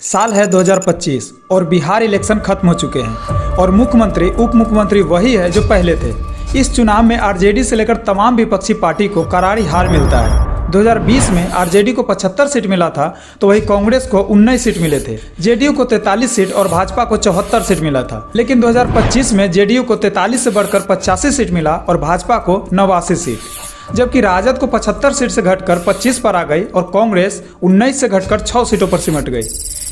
साल है 2025 और बिहार इलेक्शन खत्म हो चुके हैं और मुख्यमंत्री उप मुख्यमंत्री वही है जो पहले थे। इस चुनाव में आरजेडी से लेकर तमाम विपक्षी पार्टी को करारी हार मिलता है। 2020 में आरजेडी को 75 सीट मिला था तो वही कांग्रेस को 19 सीट मिले थे। जेडीयू को 43 सीट और भाजपा को 74 सीट मिला था। लेकिन 2025 में जेडीयू को 43 से बढ़कर 85 सीट मिला और भाजपा को 89 सीट, जबकि राजद को 75 सीट से घटकर 25 पर आ गई और कांग्रेस 19 से घटकर 6 सीटों पर सिमट गई।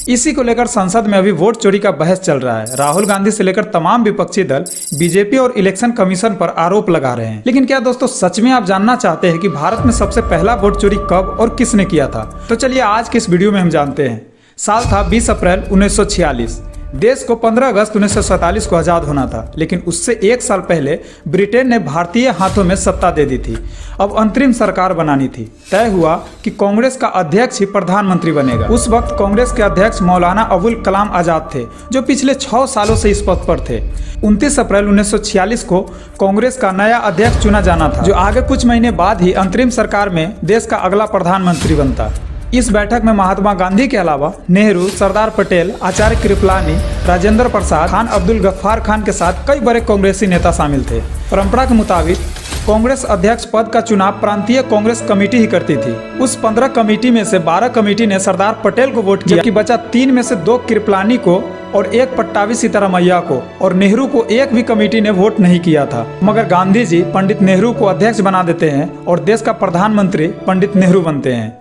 इसी को लेकर संसद में अभी वोट चोरी का बहस चल रहा है। राहुल गांधी से लेकर तमाम विपक्षी दल बीजेपी और इलेक्शन कमीशन पर आरोप लगा रहे हैं। लेकिन क्या दोस्तों सच में आप जानना चाहते हैं कि भारत में सबसे पहला वोट चोरी कब और किसने किया था? तो चलिए आज के इस वीडियो में हम जानते हैं। साल था 20 अप्रैल 1946। देश को 15 अगस्त 1947 को आज़ाद होना था, लेकिन उससे एक साल पहले ब्रिटेन ने भारतीय हाथों में सत्ता दे दी थी। अब अंतरिम सरकार बनानी थी। तय हुआ कि कांग्रेस का अध्यक्ष ही प्रधानमंत्री बनेगा। उस वक्त कांग्रेस के अध्यक्ष मौलाना अबुल कलाम आजाद थे, जो पिछले 6 सालों से इस पद पर थे। 29 अप्रैल 1946 को कांग्रेस का नया अध्यक्ष चुना जाना था, जो आगे कुछ महीने बाद ही अंतरिम सरकार में देश का अगला प्रधानमंत्री बनता। इस बैठक में महात्मा गांधी के अलावा नेहरू, सरदार पटेल, आचार्य कृपलानी, राजेंद्र प्रसाद, खान अब्दुल गफ्फार खान के साथ कई बड़े कांग्रेसी नेता शामिल थे। परंपरा के मुताबिक कांग्रेस अध्यक्ष पद का चुनाव प्रांतीय कांग्रेस कमेटी ही करती थी। उस 15 कमेटी में से 12 कमेटी ने सरदार पटेल को वोट किया, जबकि बचा 3 में से 2 कृपलानी को और 1 पट्टाभी सीतारामैया को, और नेहरू को एक भी कमेटी ने वोट नहीं किया था। मगर गांधी जी पंडित नेहरू को अध्यक्ष बना देते हैं और देश का प्रधानमंत्री पंडित नेहरू बनते हैं।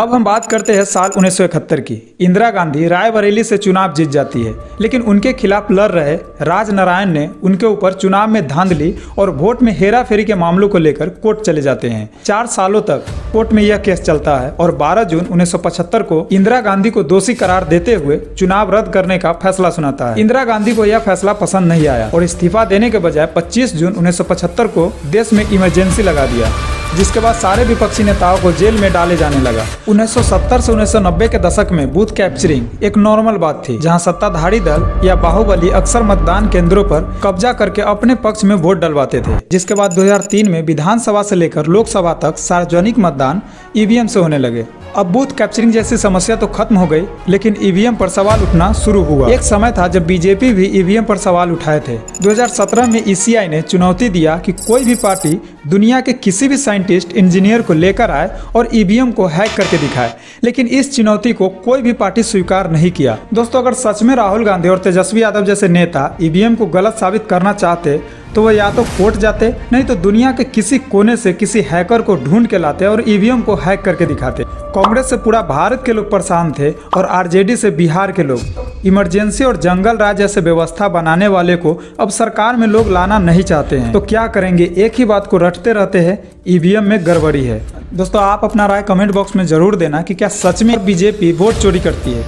अब हम बात करते हैं साल 1971 की। इंदिरा गांधी रायबरेली से चुनाव जीत जाती है, लेकिन उनके खिलाफ लड़ रहे राजनारायण ने उनके ऊपर चुनाव में धांधली और वोट में हेराफेरी के मामलों को लेकर कोर्ट चले जाते हैं। 4 सालों तक कोर्ट में यह केस चलता है और 12 जून 1975 को इंदिरा गांधी को दोषी करार देते हुए चुनाव रद्द करने का फैसला सुनाता है। इंदिरा गांधी को यह फैसला पसंद नहीं आया और इस्तीफा देने के बजाय 25 जून 1975 को देश में इमरजेंसी लगा दिया, जिसके बाद सारे विपक्षी नेताओं को जेल में डाले जाने लगा। 1970 से 1990 के दशक में बूथ कैप्चरिंग एक नॉर्मल बात थी, जहां सत्ताधारी दल या बाहुबली अक्सर मतदान केंद्रों पर कब्जा करके अपने पक्ष में वोट डलवाते थे। जिसके बाद 2003 में विधानसभा से लेकर लोकसभा तक सार्वजनिक मतदान ईवीएम से होने लगे। अब बूथ कैप्चरिंग जैसी समस्या तो खत्म हो गई, लेकिन ईवीएम पर सवाल उठना शुरू हुआ। एक समय था जब बीजेपी भी ईवीएम पर सवाल उठाए थे। 2017 में ईसीआई ने चुनौती दिया कि कोई भी पार्टी दुनिया के किसी भी साइंटिस्ट इंजीनियर को लेकर आए और ईवीएम को हैक करके दिखाए, लेकिन इस चुनौती को कोई भी पार्टी स्वीकार नहीं किया। दोस्तों, अगर सच में राहुल गांधी और तेजस्वी यादव जैसे नेता ईवीएम को गलत साबित करना चाहते तो वह या तो कोर्ट जाते, नहीं तो दुनिया के किसी कोने से किसी हैकर को ढूंढ के लाते और ईवीएम को हैक करके दिखाते। कांग्रेस से पूरा भारत के लोग परेशान थे और आरजेडी से बिहार के लोग। इमरजेंसी और जंगल राज जैसे व्यवस्था बनाने वाले को अब सरकार में लोग लाना नहीं चाहते हैं, तो क्या करेंगे? एक ही बात को रटते रहते हैं, ईवीएम में गड़बड़ी है। दोस्तों, आप अपना राय कमेंट बॉक्स में जरूर देना कि क्या सच में बीजेपी वोट चोरी करती है।